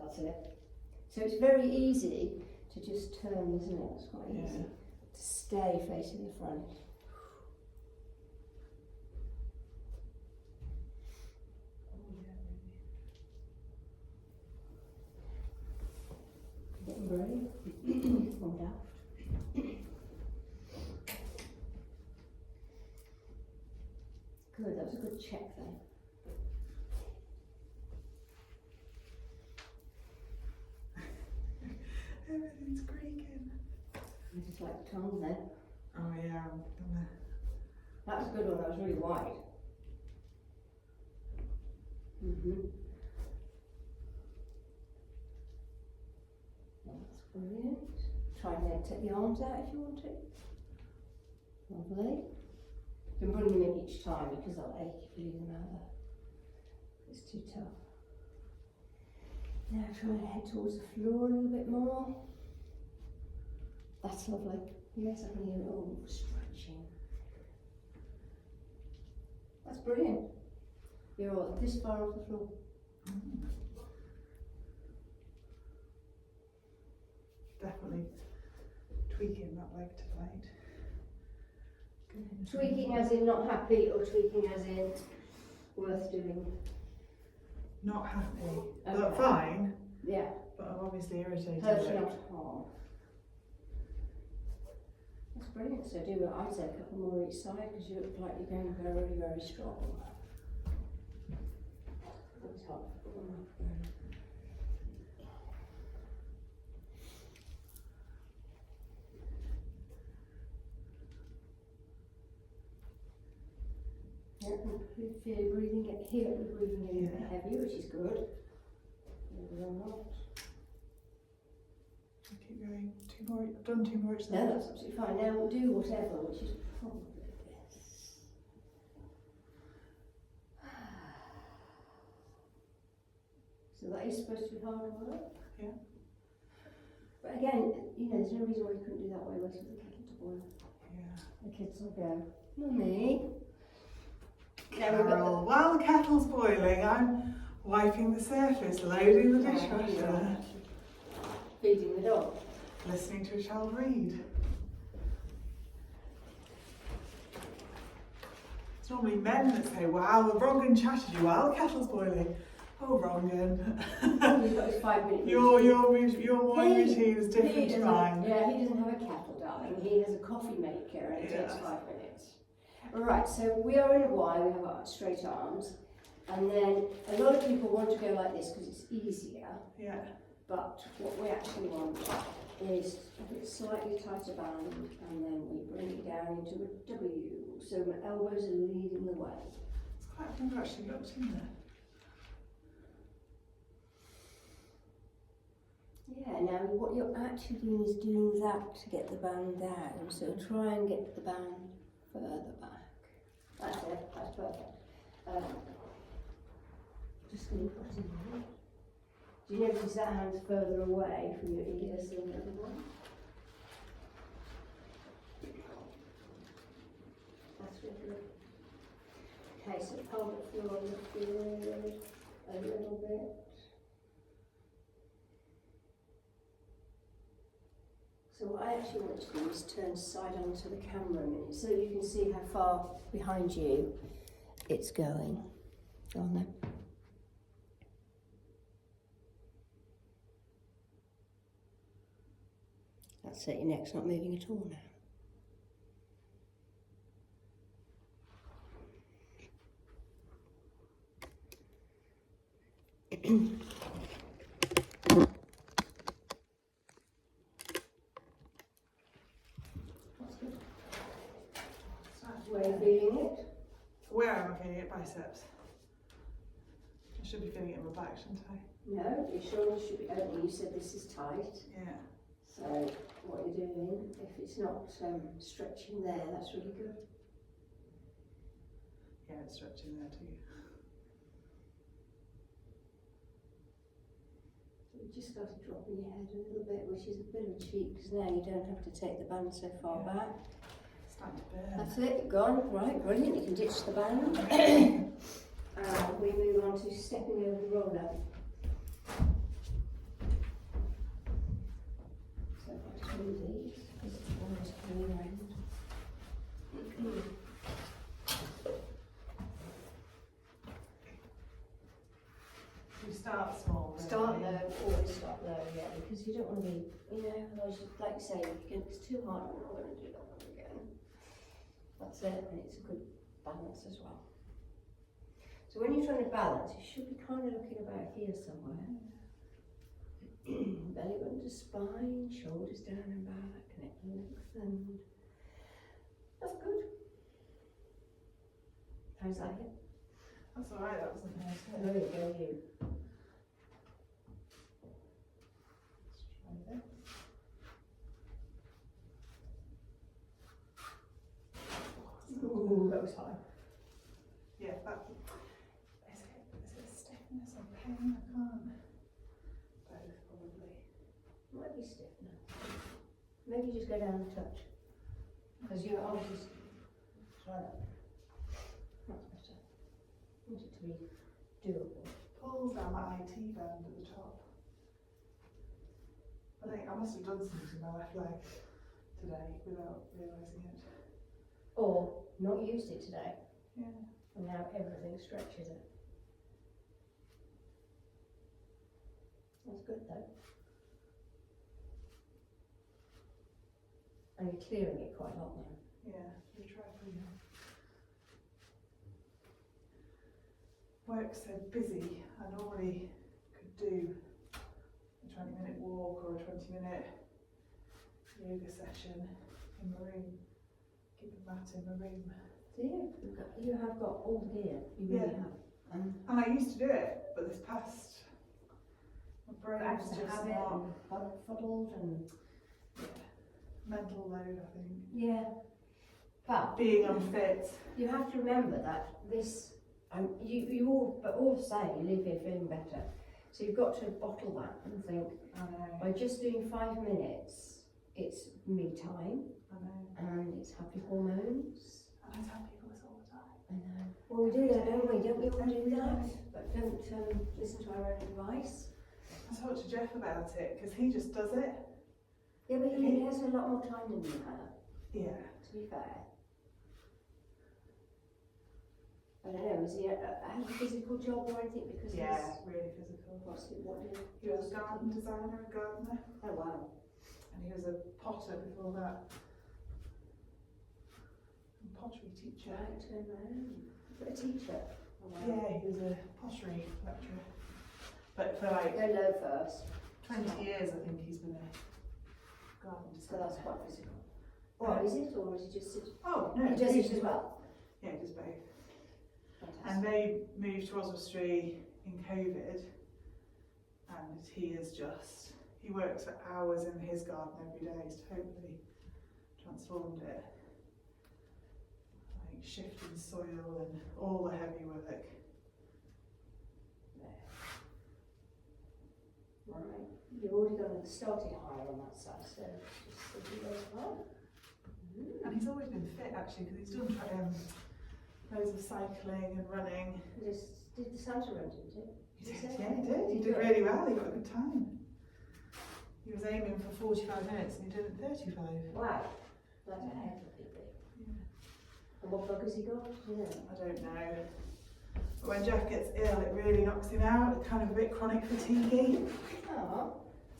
That's it. So it's very easy to just turn, isn't it? It's quite easy to stay facing the front. Getting brave. Or daft. Good, that was a good check then. Everything's creaking. I just like the tongue then. Oh yeah, I'm gonna... That was a good one, that was really wide. That's brilliant. Try and take the arms out if you want to. Lovely. You can bring them in each time because they'll ache if you leave them out there. It's too tough. Now try and head towards the floor a little bit more. That's lovely. Yes, I can hear it all stretching. That's brilliant. You're all this far off the floor. Definitely tweaking that leg tonight. Tweaking as in not happy or tweaking as in worth doing? Not happy, Okay. but fine. Yeah. But I'm obviously irritated. Hurt not harm. That's brilliant. So do I'd say a couple more each side because you look like you're going very, very strong. That's hot. Yeah, you feel your breathing get here, you're breathing in a bit heavier, which is good. Maybe or not. I'll keep going. Two more. I've done two more each No, side. that's absolutely fine. Now we'll do whatever, which is probably this. So that is supposed to be hard work. Yeah. But again, you know, there's no reason why you couldn't do that while waiting for the kettle to boil. Yeah. The kids will go, Mummy. Now we've got Carol, while the kettle's boiling, I'm wiping the surface, loading the dishwasher, feeding the dog. listening to a child read. It's normally men that say, wow, Rongan chatted you while the kettle's boiling. Oh, Rongan. He's got his 5 minute Your morning routine is different to mine. Yeah, he doesn't have a kettle, darling. He has a coffee maker and it takes 5 minutes. Right, so we are in a Y, we have our straight arms, and then a lot of people want to go like this because it's easier, Yeah. but what we actually want is a bit slightly tighter band, and then we bring it down into a W, so my elbows are leading the way. It's quite, I've never actually looked in there. Yeah, now what you're actually doing is doing that to get the band down, so try and get the band further back. That's it, that's perfect. Just going to put it in. Do you notice that hand's further away from your ears than the other one? That's really good. Okay, so pelvic floor lifted a little bit. So what I actually want to do is turn side onto the camera a minute so you can see how far behind you it's going. Go on then. That's it, your neck's not moving at all now. Where are you feeling it? Where am I feeling it? Biceps. I should be feeling it in my back, shouldn't I? No, your shoulders should be open. You said this is tight. Yeah. So what you're doing, if it's not stretching there, that's really good. Yeah, it's stretching there too. So you just got to drop your head a little bit, which is a bit of a cheat because now you don't have to take the band so far back. It's starting to burn. That's it, gone. Right, brilliant. You can ditch the band. We move on to stepping over the roller. do these because it's always coming around. We start small. don't Start we? low, always start low, yeah, because you don't want to be, otherwise, like you say, if it's too hard, I'm not going to do that one again. That's it, and it's a good balance as well. So when you're trying to balance, you should be kind of looking about here somewhere. Belly button to spine, shoulders down and back, neck lengthened. That's good. How's that hit? That's alright, that wasn't nice. There you go, you. Let's try this. Ooh, that was high. Yeah, that. Is it stiffness or pain? I can't. Both, probably. Might be stiff now. Maybe just go down a touch. Because your arms is try that. That's better. I want it to be doable. Pulls down that IT band at the top. I think I must have done something to my left leg today without realising it. Or not used it today, Yeah. and now everything stretches it. That's good though. And you're clearing it quite a lot now. Yeah, we try for you. Work's so busy, I normally could do a 20-minute walk or a 20-minute yoga session in my room. Keep a mat in my room. Do you? You have got all gear, you really Yeah. have. And I used to do it, but this past, my brain Back was to just habit not, and fuddled and mental load, I think. yeah. But Being unfit. you have to remember that this, you all say you leave here feeling better. So you've got to bottle that and think, I know, by just doing 5 minutes, it's me time I know. and it's happy hormones. And I tell people this all the time. I know. Well, we do that, don't we? Don't we all do that? But don't listen to our own advice. I talked to Jeff about it because he just does it. Yeah, but he has a lot more time than you have, Yeah. to be fair. I don't know, is he has a physical job or anything because Yeah, he's, really physical. what did He was a garden designer and gardener, Oh wow. and he was a potter before that. And pottery teacher. Right, turn around. But a teacher. Oh, wow. Yeah, he was a pottery lecturer. But for like Go low first. 20 years, I think he's been a garden So designer. that's quite physical. Or is it, or is it just Oh, no. he does it as well? Yeah, he does both. Fantastic. And they moved to Oswestry in COVID, and he is just, he works for hours in his garden every day. He's totally transformed it. Like shifting soil and all the heavy work. Right. You've already started higher on that side, so just do those well. And he's always been fit actually, because he's done loads of cycling and running. He just did the Santa run, didn't he? He Did did, he? yeah, he did. He did Good. really well. He got a good time. He was aiming for 45 minutes and he did it in 35. Wow. That's a heck of a big thing. Yeah. And what bug has he got? Do you know? I don't know. But when Jeff gets ill, it really knocks him out. It's kind of a bit chronic fatigue. Oh.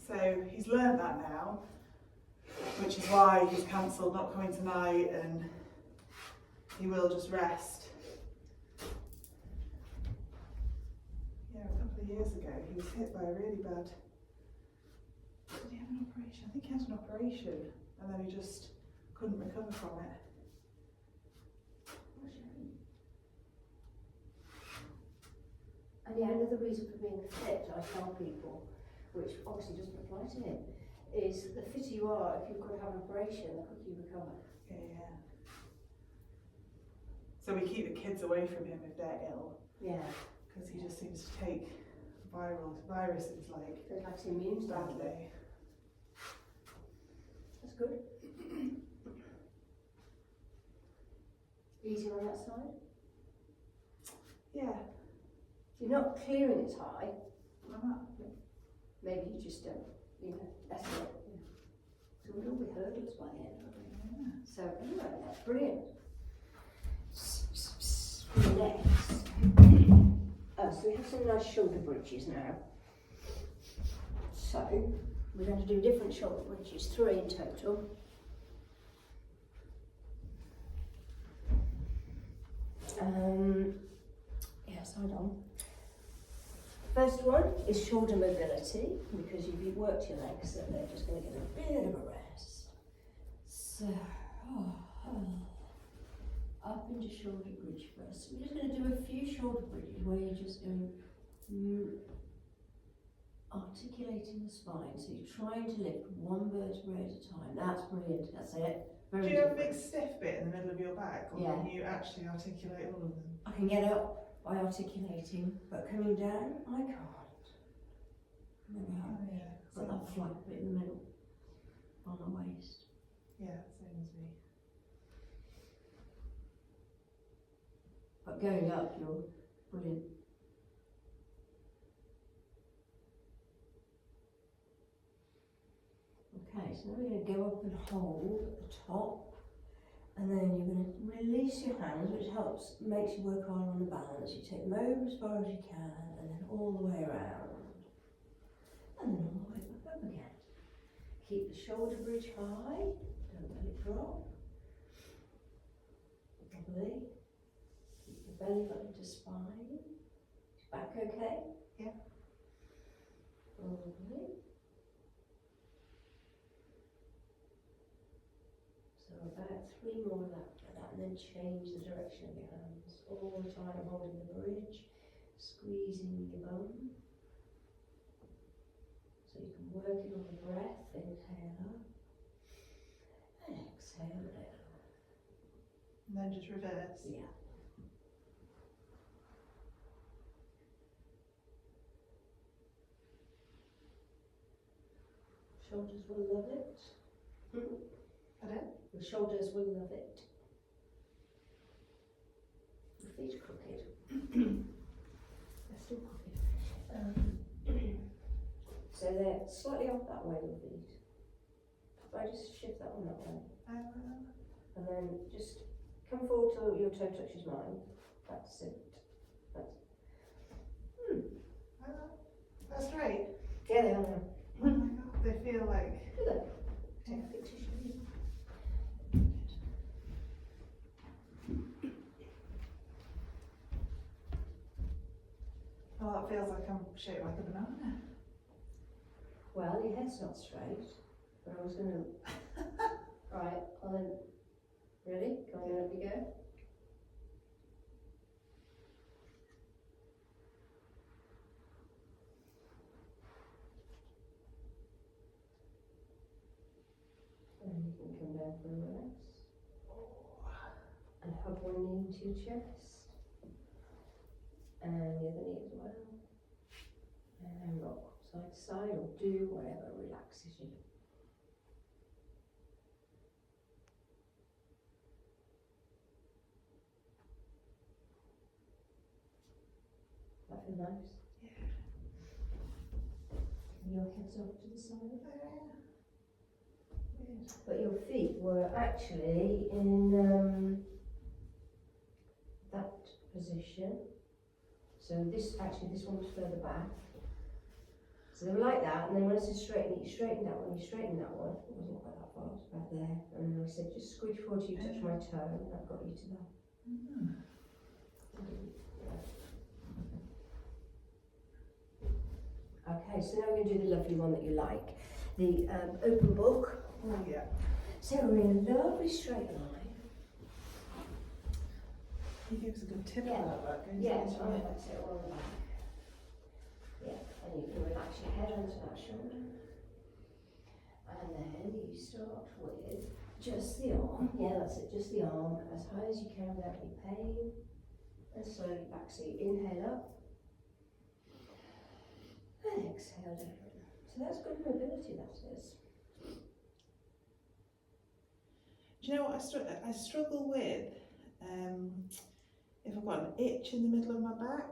So he's learned that now, which is why he's cancelled not coming tonight, and he will just rest. Yeah, a couple of years ago, he was hit by a really bad. Did he have an operation? I think he had an operation, and then he just couldn't recover from it. What a shame. And yeah, another reason for being fit, I tell people, which obviously doesn't apply to him, is the fitter you are, if you could have an operation, the quicker you recover. Yeah. So we keep the kids away from him if they're ill, Yeah. because he just seems to take viruses like So it lacks immune standard. badly. That's good. Easier on that side. Yeah. You're not clearing it high. I'm not. Maybe you just don't, that's it. Yeah. So we'll all be hurdles by the end of it. Yeah. So anyway, that's brilliant. Next. Oh, so we have some nice shoulder bridges now. So we're going to do different shoulder bridges, 3 in total. Yes, hold on. First one is shoulder mobility, because you've worked your legs, so they're just going to get a bit of a rest. So, up into shoulder bridge first. We're just going to do a few shoulder bridges where you're just going articulating the spine. So you're trying to lift one vertebrae at a time. That's brilliant. That's it. Do you have a big stiff bit in the middle of your back, or Yeah. can you actually articulate all of them? I can get up by articulating, but coming down, I can't. Never have. Oh yeah. Got that flat bit in the middle on the waist. Yeah, same as me. But going up, you're brilliant. Okay, so now we're going to go up and hold at the top, and then you're going to release your hands, which helps, makes you work hard on the balance. You take them over as far as you can, and then all the way around, and then all the way back up again. Keep the shoulder bridge high, don't let it drop. Lovely. Keep your belly button to spine. Is back okay? Yeah. Lovely. So about 3 more like that, and then change the direction of your hands. All the time holding the bridge, squeezing your bum. So you can work it on the breath, inhale up, and exhale down. And then just reverse. Yeah. Shoulders will love it. Pardon? Your shoulders will love it. Your feet are crooked. They're still crooked. So they're slightly off that way, your feet. If I just shift that one that way. And then just come forward till your toe touches mine. That's it. That's right. Yeah, they are now. Oh my god, they feel like. Do they? Take a picture, show you. Oh, that feels like I'm shaped like a banana. Well, your head's not straight, but I was going to. Right, I'll then. Ready? Come on, up you go. And you can come down for a rest. And hug one knee into your chest. And the other knee as well. And rock side to side, or do whatever relaxes you. That feel nice? Yeah. And your head's off to the side. Weird. But your feet were actually in that position. So this one was further back. So they were like that, and then when I said straighten it, you straighten that one, you straighten that one. It wasn't quite that far, it was about there. And then I said just squidge forward till you touch my toe, and that got you to that. Okay, so now we're going to do the lovely one that you like. The open book. Oh yeah. So we're in a lovely straight line. He gives a good tip Yeah. about that. Goes Yeah, this so way. that's it all on the back. Yeah, and you can relax your head onto that shoulder. And then you start with just the arm. Yeah, that's it, just the arm, as high as you can without any pain. And slowly back, so you inhale up. And exhale down. So that's good mobility, that is. Do you know what I struggle with? If I've got an itch in the middle of my back,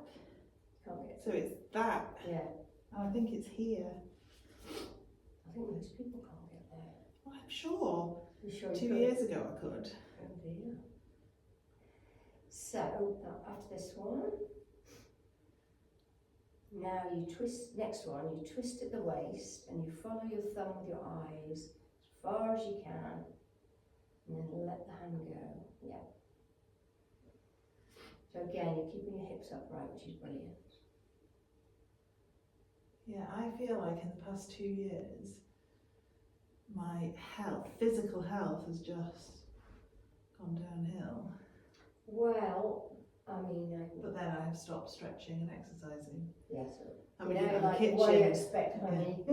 Can't get. so it's that, Yeah, and I think it's here. I think most people can't get there. Well, I sure. You sure 2 you could? years ago I could. Oh dear. So, after this one, now you twist, next one, you twist at the waist and you follow your thumb with your eyes as far as you can, and then let the hand go. Yeah. So again, you're keeping your hips upright, which is brilliant. Yeah, I feel like in the past 2 years, my health, physical health, has just gone downhill. Well, I mean, But then I have stopped stretching and exercising. yes. And we You didn't know, have a like, kitchen. what do you expect, honey? I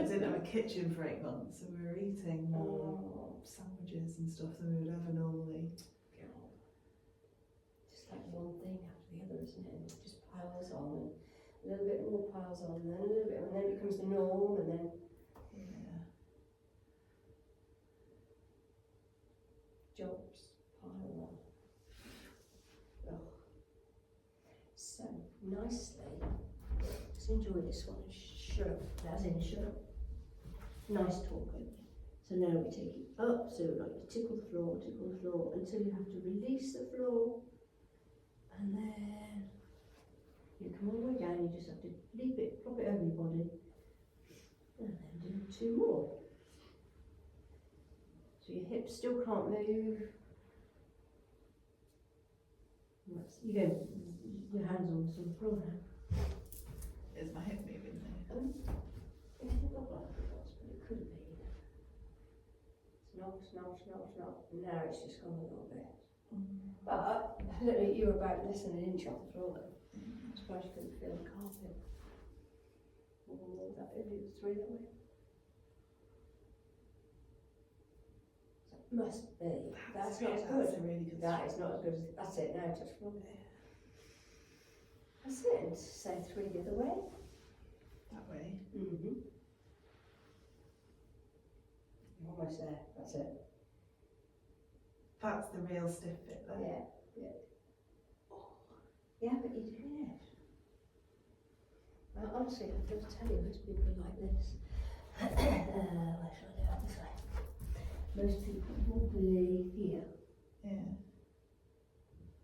didn't have a kitchen for 8 months, so we were eating more Oh, sandwiches and stuff than we would ever normally. God. Just like one thing after the other, isn't it? And it just piles on, and a little bit more piles on, and then a little bit, and then it becomes the norm, and then Yeah. jobs pile on. Ugh. So, nicely, just enjoy this one. Shut up, as in shut up. Nice talking. So now we take it up, so like you tickle the floor until you have to release the floor. And then you come all the way down, you just have to leave it, prop it over your body. And then do 2 more. So your hips still can't move. You go, your hands on the floor now. Is my hip moving there? It didn't look like it was, but it could have been. It's not. Now it's just gone a little bit. But I don't know, you were about less than an inch off the floor then. I'm surprised you couldn't feel the carpet. Oh, that it was 3 that way. So it must be. That's not as good. That's a really good That is not as good as, that's it, now touch floor. That's it, and say 3 the other way. That way. Mm-hmm. You're almost there, that's it. That's the real stiff bit there. Yeah. Yeah, but you're doing it. Well, honestly, I've got to tell you, most people are like this. Where shall I do it? This way. Most people will be here. Yeah.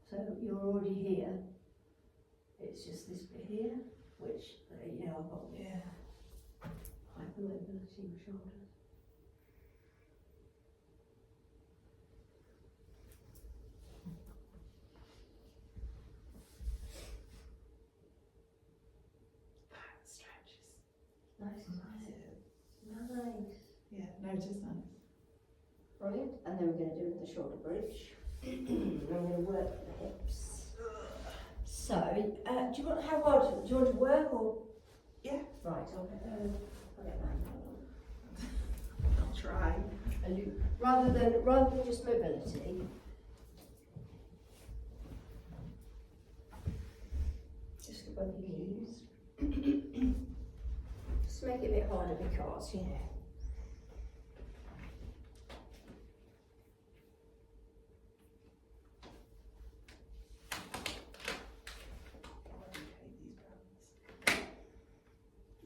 So you're already here. It's just this bit here, which, you know, I've got hypermobility in my shoulders. Stretches. Nice, nice. Yeah, notice nice. Brilliant. And then we're going to do the shoulder bridge. And we're going to work the hips. So, do you want to work or? Yeah. Right, I'll get that. I'll try. A loop. Rather than just mobility. Just above your knees. Just make it a bit harder because, you know.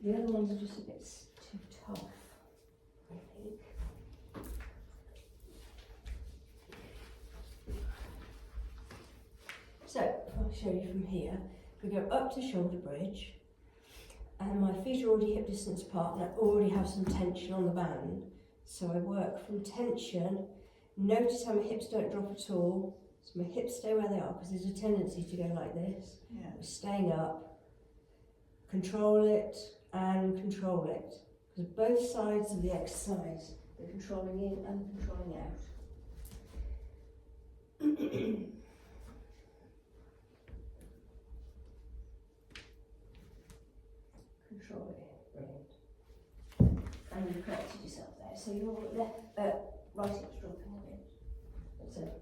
The other ones are just a bit too tough, I think. So, I'll show you from here. We go up to shoulder bridge, and my feet are already hip distance apart, and I already have some tension on the band. So I work from tension. Notice how my hips don't drop at all. So my hips stay where they are, because there's a tendency to go like this. Yeah. We're staying up. Control it and control it. Because both sides of the exercise, the controlling in and the controlling out. Control it, brilliant. And you corrected yourself there. So your right hip's dropping a bit. That's it.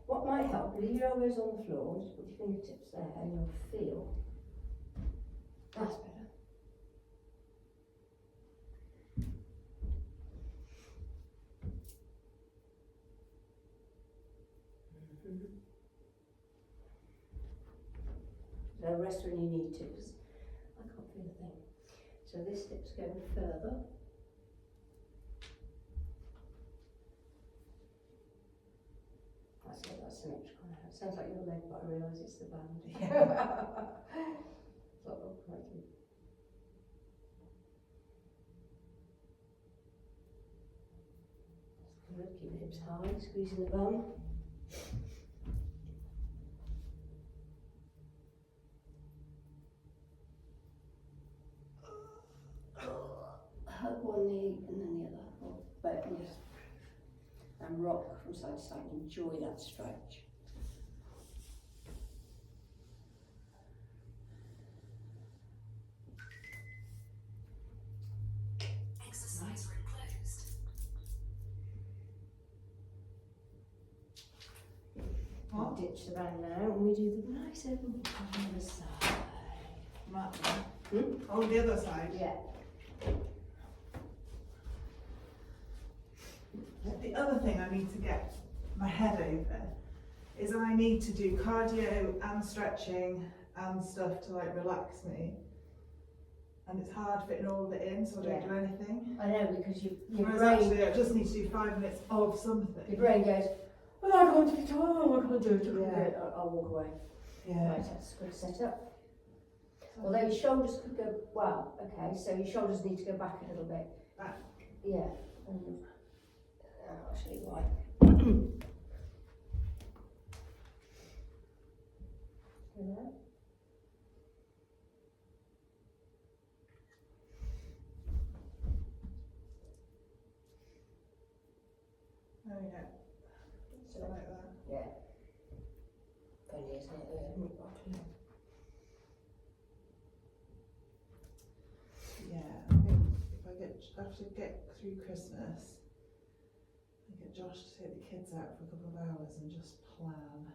What might help, leave your elbows on the floor, just put your fingertips there and you'll feel. That's better. So rest when you need to, 'cause I can't feel a thing. So this hip's going further. Sounds like your leg, but I realise it's the band. Yeah. It's like, oh, crikey. Good, keep the hips high, squeezing the bum. Hug one knee and then the other, or both, yes. And rock from side to side. Enjoy that stretch. Exercise room closed. What? We ditch the band now and we do the nice open walk on the other side. Right. Hmm? Oh, the other side. Yeah. The other thing I need to get my head over is I need to do cardio and stretching and stuff to like relax me. And it's hard fitting all of it in, so I don't Yeah. do anything. I know, because your Whereas brain, actually I just need to do 5 minutes of something. your brain goes, well, I can't do it, oh, I can't do it, I can't do Yeah. it. I'll walk away. Yeah. Right, that's a good setup. Although your shoulders could go, well, okay, so your shoulders need to go back a little bit. Back. Yeah. I'll show you why. Yeah. Oh yeah. So like that. Yeah. Funny, isn't it? Yeah, I think if I have to get through Christmas, I get Josh to take the kids out for a couple of hours and just plan.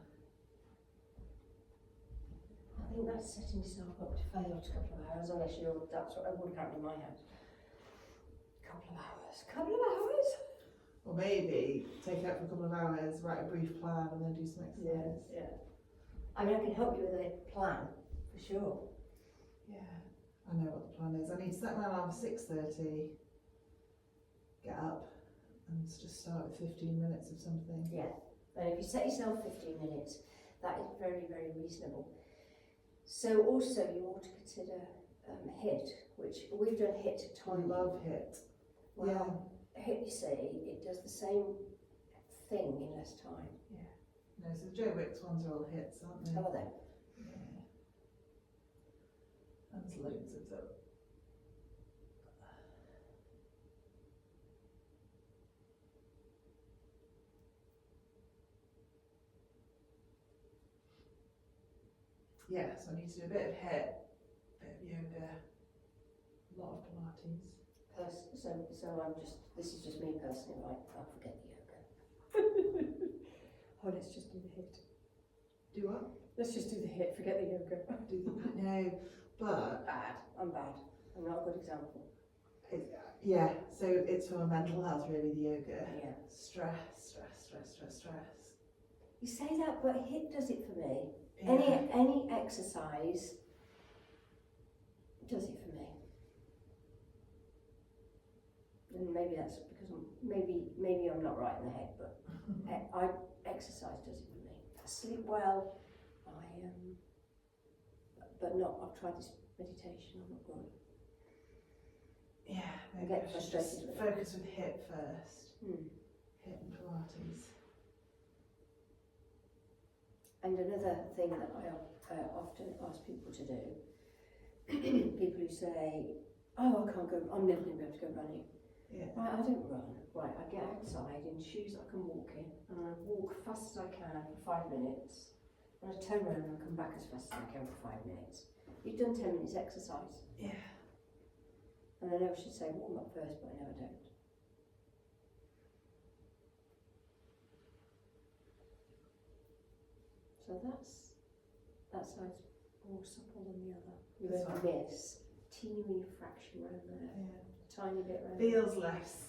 I think that's setting yourself up to fail to a couple of hours, unless that's what I would count in my head. Couple of hours. Couple of hours? Or maybe take it out for a couple of hours, write a brief plan and then do some exercise. Yeah. I mean, I can help you with a plan, for sure. Yeah, I know what the plan is. I need to set my alarm for 6:30, get up and just start with 15 minutes of something. Yeah. And if you set yourself 15 minutes, that is very, very reasonable. So also you ought to consider HIIT, which we've done HIIT at I time. love HIIT. Well, HIIT, you see, it does the same thing in less time. No, so the Joe Wicks ones are all hits, aren't they? How are they? Yeah. And there's loads of them. Yeah, so I need to do a bit of HIIT, a bit of yoga, a lot of Pilates. So I'm just, this is just me personally, right? I'll forget the yoga. Oh, let's just do the HIIT. Do what? Let's just do the HIIT, forget the yoga. No, but Bad. I'm bad. I'm not a good example. yeah, so it's for my mental health really, the yoga. Yeah. Stress. You say that, but HIIT does it for me. Yeah. Any exercise does it for me. And maybe that's because maybe I'm not right in the head, but exercise does it for me. I sleep well. But not. I've tried this meditation. I'm not good. Yeah, I maybe get I should frustrated just with it. focus with HIIT first. Hmm. HIIT and Pilates. And another thing that I often ask people to do, people who say, "Oh, I can't go. I'm never going to be able to go running." Yeah. Right, I don't run. Right, I get outside in shoes I can walk in, and I walk fast as I can for 5 minutes. And I turn around and come back as fast as I can for 5 minutes. You've done 10 minutes exercise. Yeah. And I know I should say warm up first, but I never don't. So that side's more supple than the other. You This won't one? miss teeny fraction around there, Yeah. tiny bit around there. Feels less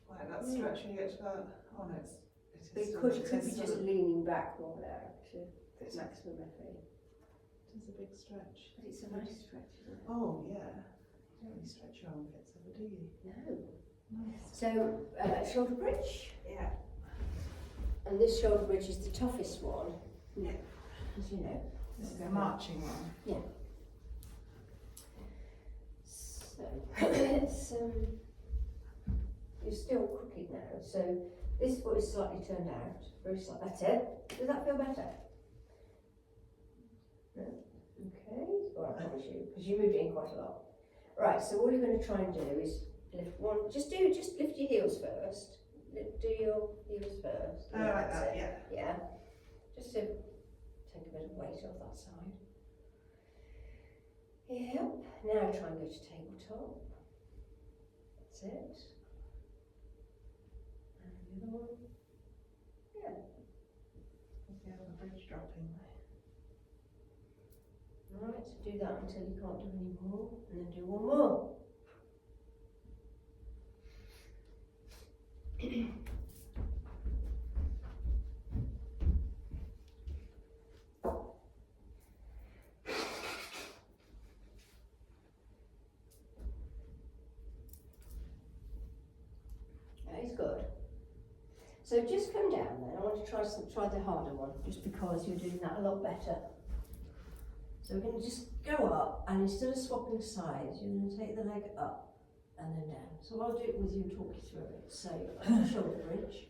like that stretch when you get to that. Oh no, it is. But still- you could it be is just still- leaning back more there to It's maximum effort. It is a big stretch. But it's a nice stretch, isn't it? Oh yeah. You don't really stretch your armpits ever, do you? No. Nice. So shoulder bridge, Yeah. and this shoulder bridge is the toughest one No, as you know. This is the marching one. So, it's, you're still crooked now, so this foot is slightly turned out, very slightly, that's it. Does that feel better? No? Okay, well I promise you, because you moved it in quite a lot. Right, so all you're going to try and do is lift one, just lift your heels first. Do your heels first. Oh, like that's that, it. yeah. Yeah, just to take a bit of weight off that side. Yep, now try and go to tabletop. That's it. And the other one. Yeah. Yeah, the bridge dropping. Right, so do that until you can't do any more, and then do one more. That is good. So just come down then. I want to try the harder one, just because you're doing that a lot better. So we're going to just go up, and instead of swapping sides, you're going to take the leg up and then down. So I'll do it with you and talk you through it. So up to shoulder bridge,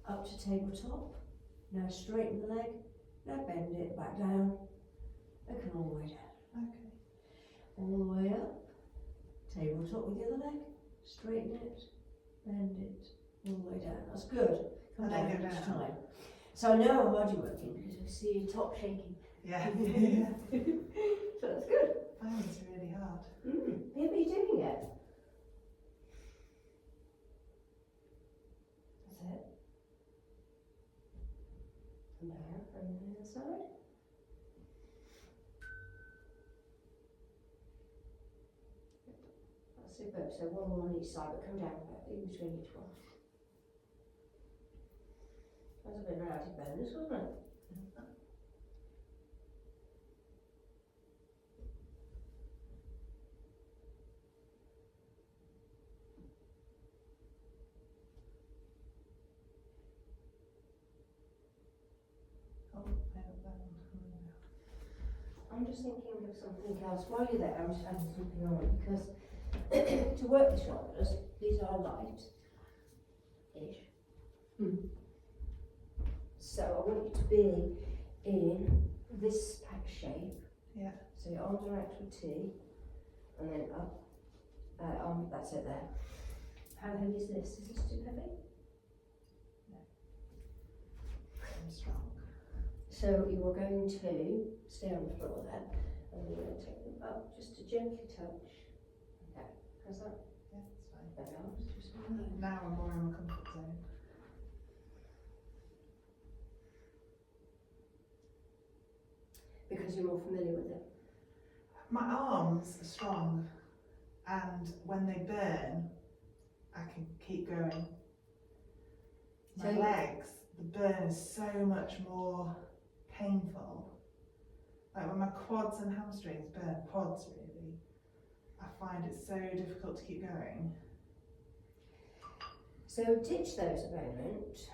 up to tabletop. Now straighten the leg. Now bend it back down. And come all the way down. Okay. All the way up. Tabletop with the other leg. Straighten it. Bend it. All the way down. That's good. Come And then down go each down. time. So I know how hard you're working because I see your top shaking. Yeah. So that's good. Finding it's really hard. Yeah, but you're doing it. That's it. And there, and then the other side. That's superb. So one more on each side, but come down in between each one. That was a bit of an added bonus, wasn't it? Oh, I have that one. I'm just thinking of something else. While you're there, I'm just adding something on because to work the shoulders, these are light-ish. So I want you to be in this pack shape. Yeah. So your arms are out to a T, and then up. That's it there. How heavy is this? Is this too heavy? I'm strong. So you are going to stay on the floor there, and you're going to take them up just to gently touch. Okay, how's that? Yeah, it's fine. There we are. Let's do some of those. Now I'm more in my comfort zone. Because you're more familiar with it. My arms are strong, and when they burn, I can keep going. My So- legs, the burn is so much more painful. Like when my quads and hamstrings burn, quads really, I find it so difficult to keep going. So ditch those at the moment.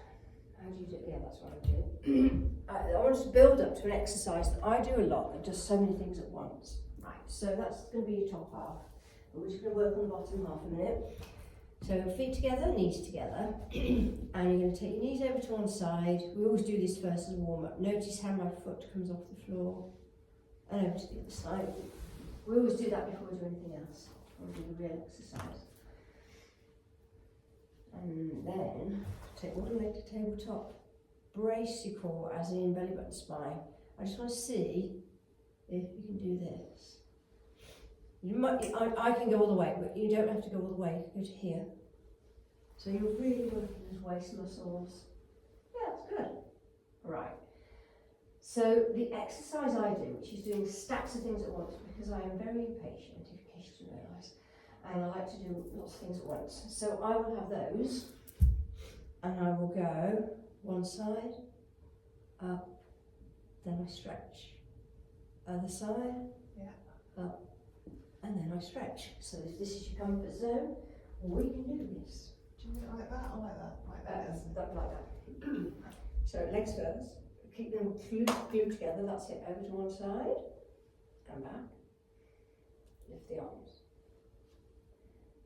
How do you do? Yeah, that's what I do. I want to build up to an exercise that I do a lot that does so many things at once. Right, so that's going to be your top half. But we're just going to work on the bottom half a minute. So feet together, knees together, and you're going to take your knees over to one side. We always do this first as a warm up. Notice how my foot comes off the floor and over to the other side. We always do that before we do anything else. We'll do the real exercise. And then take one leg to tabletop. Brace your core, as in belly button spine. I just want to see if you can do this. You might, I can go all the way, but you don't have to go all the way. You can go to here. So you're really working those waist muscles. Yeah, that's good. Right. So the exercise I do, which is doing stacks of things at once, because I am very impatient, in case you didn't realise, and I like to do lots of things at once. So I will have those, and I will go one side, up, then I stretch. Other side, Yeah. up, and then I stretch. So if this is your comfort zone, we can do this. Do you mean it like that or like that? Like that, isn't it? Like that. So legs first. keep them glued together, that's it, over to one side, and back, lift the arms,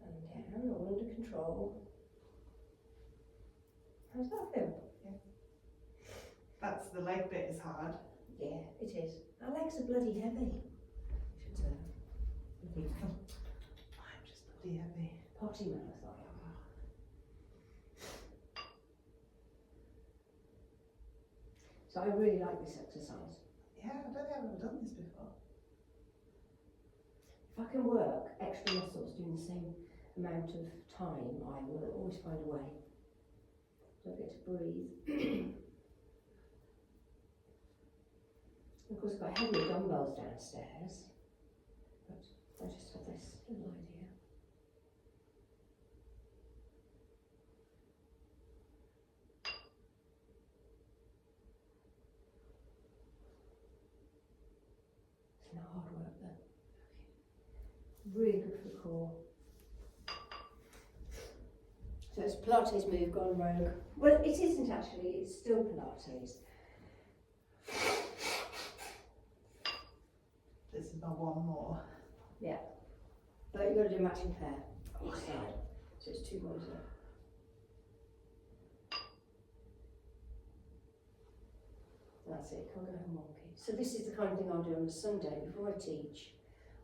and down, all under control. How's that feel? That's the leg bit is hard. Yeah, it is. Our legs are bloody heavy. Should say. I'm just bloody heavy. Potty mouth, I am. So I really like this exercise. Yeah, I don't think I've ever done this before. If I can work extra muscles doing the same amount of time, I will always find a way. Don't get to breathe. Of course, I've got heavy dumbbells downstairs, but I just have this little idea. It's not hard work then. Really good for the core. So it's Pilates move gone rogue. Well, it isn't actually, it's still Pilates. This is my one more. Yeah. But you've got to do matching pair on each side. So it's 2 more, isn't it? That's it, can't go home wonky. So this is the kind of thing I'll do on a Sunday before I teach.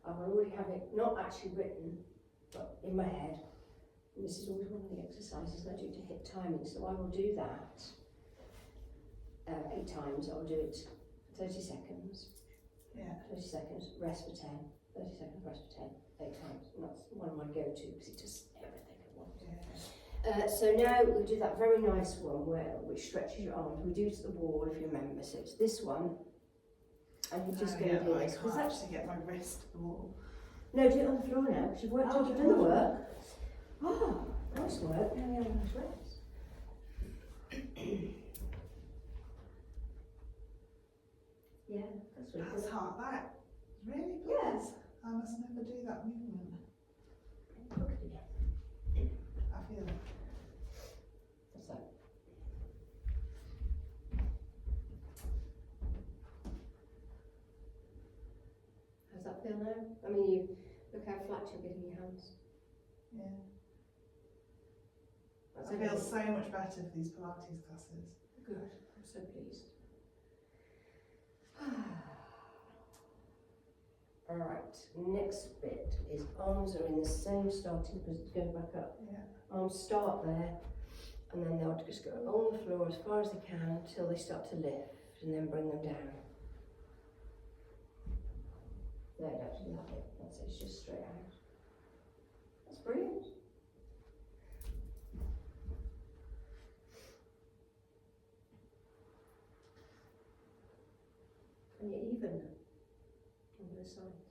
I will already have it not actually written, but in my head. And this is always one of the exercises I do to hit timing. So I will do that 8 times. I'll do it 30 seconds. Yeah. 30 seconds, rest for 10. 30 seconds, rest for 10. 8 times. And that's one of my go-to because it does everything at once. Yeah. So now we'll do that very nice one which stretches your arms. We do it to the wall if you remember. So it's this one. And you're just going to do I this. can't actually get my wrist to the wall. No, do it on the floor now because you've worked Oh, you've done the work. Oh, nice work. Now we have a nice rest. Yeah, that's really That's good. hard. That really Yeah. does. I must never do that movement. Look at it. I feel it. What's that? How's that feel now? I mean, you look how flat you're getting your hands. Yeah. That's I feel okay. so much better for these Pilates classes. Good. I'm so pleased. Alright, next bit is arms are in the same starting position, going back up. Yeah. Arms start there, and then they'll just go along the floor as far as they can until they start to lift, and then bring them down. No, don't do that bit. That's it, it's just straight out. That's brilliant. And you're even on both sides.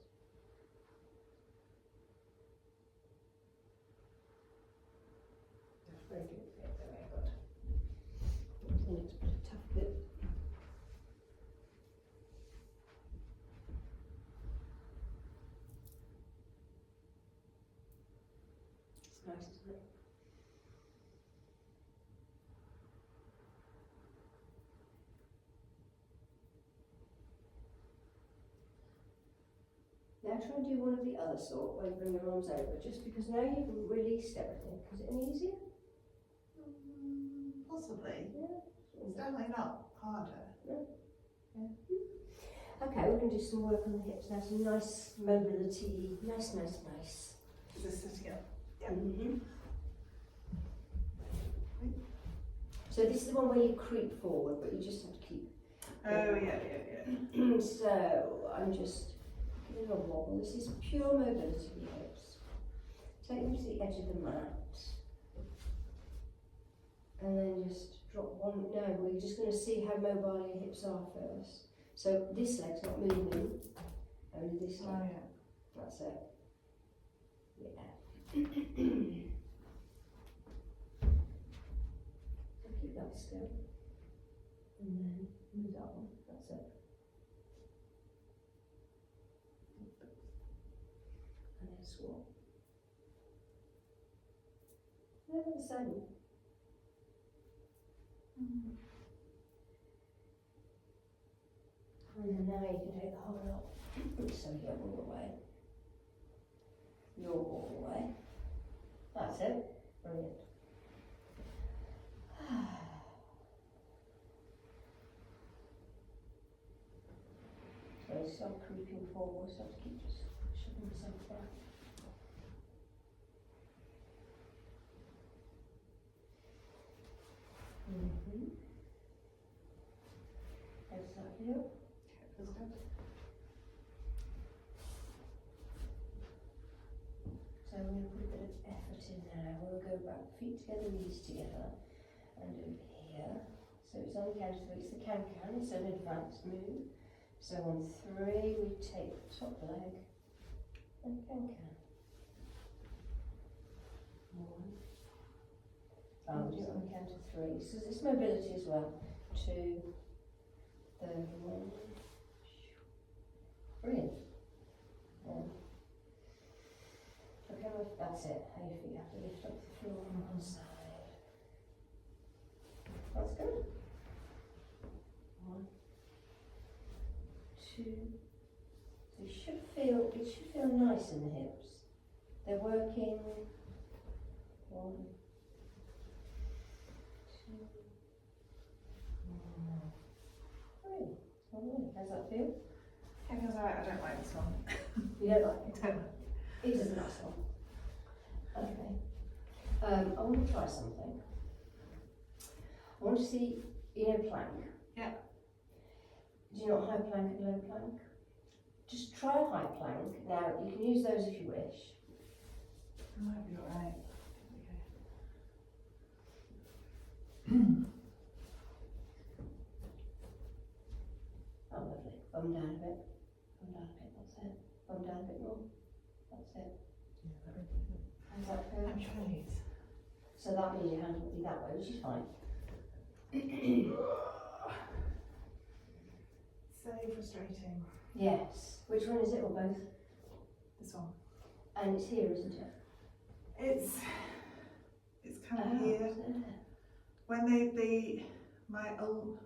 Very good. Yeah, very good. The next bit, tough bit. It's nice, isn't it? Now try and do one of the other sort where you bring your arms over, just because now you've released everything. Is it any easier? Possibly. Yeah. It's definitely not harder. Okay, we're going to do some work on the hips now, some nice mobility, nice. Is this sitting up? Yeah. So this is the one where you creep forward, but you just have to keep. Oh, yeah. So I'm just giving a wobble. This is pure mobility of the hips. Take them to the edge of the mat. And then just drop one. No, we're just going to see how mobile your hips are first. So this leg's not moving, only this leg. Oh, yeah. That's it. Yeah. So keep that still. And then move that one. That's it. And then swap. They're the same. And now you can take the whole lot. So you're all the way. You're all the way. That's it. Brilliant. So start creeping forward, so I have to keep just shoving myself back. How's that feel? Feels good. So I'm going to put a bit of effort in now. We'll go back, feet together, knees together, and do it here. So it's on the count of three. It's the can-can, it's an advanced move. So on three, we take the top leg and can-can. One. Oh, we'll do it on the count of three. So there's mobility as well. Two. Third one. Brilliant. One. Okay, well, that's it. How your feet have to lift up the floor on one side. That's good. One. Two. So it should feel nice in the hips. They're working. One. Two. Three. Lovely. How's that feel? Yeah, feels alright. I don't like this one. You don't like it? I don't like It is a nice one. Okay. I want to try something. I want to see, you know, plank. Yeah. Do you know what high plank and low plank? Just try a high plank. Now, you can use those if you wish. It might be alright. Oh, lovely. Bum down a bit. Bum down a bit, that's it. Bum down a bit more. That's it. How's that feel? I'm trying. So that means your hand will be that way, which is fine. So frustrating. Yes. Which one is it, or both? This one. And it's here, isn't it? It's kind of Oh, here. isn't it? When my ulnar,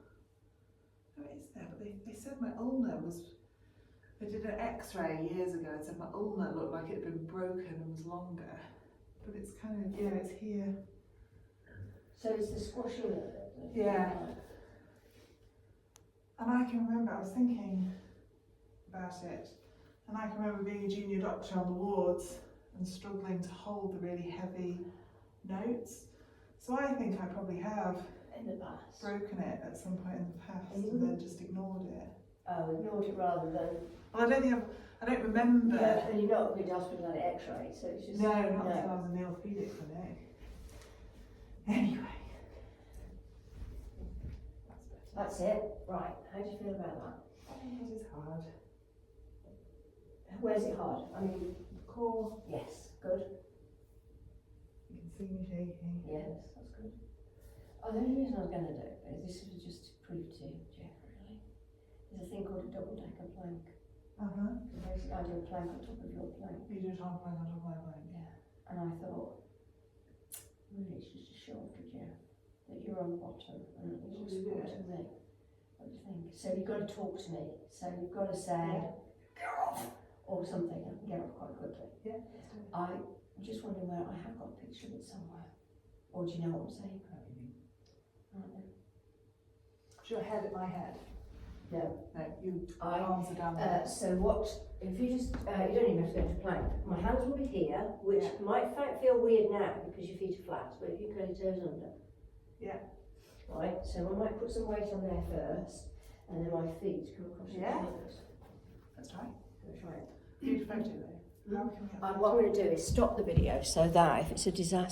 oh it's there, but they said my ulnar was, they did an x-ray years ago and said my ulnar looked like it had been broken and was longer. But it's kind of, yeah, it's here. So it's the squashing of it? Yeah. And I can remember, I was thinking about it, and I can remember being a junior doctor on the wards and struggling to hold the really heavy notes. So I think I probably have In the past. broken it at some point in the past and then just ignored it. Oh, ignored it rather than. Well, I don't remember. Yeah, and you're not going to hospital had an x-ray, so it's just. No, not until I was in the orthopaedic clinic. Anyway. That's it. Right. How do you feel about that? It is hard. Where's it hard? I mean, Core, yes. Good. you can see me shaking. Yes, that's good. Oh, the only reason I was going to do it is this was just to prove to Jeff, really. There's a thing called a double-decker plank. Basically, I do a plank on top of your plank. You do a top plank on top of my plank. Yeah. And I thought, really, it's just a show off to Jeff that you're on the bottom and that you're supporting me. What do you think? So you've got to talk to me. So you've got to say, get off, or something. I can get off quite quickly. Yeah. I'm just wondering where I have got a picture of it somewhere. Or do you know what I'm saying? Right then. Is your head at my head? No. No, you arms are down there. So what, if you just, you don't even have to go into plank. My hands will be here, which Yeah. might feel weird now because your feet are flat, but if you curl your toes under. Yeah. Right, so I might put some weight on there first, and then my feet come across your Yeah. shoulders. That's right. That's right. Good photo though. How can we What I'm going to do is stop the video so that if it's a disaster,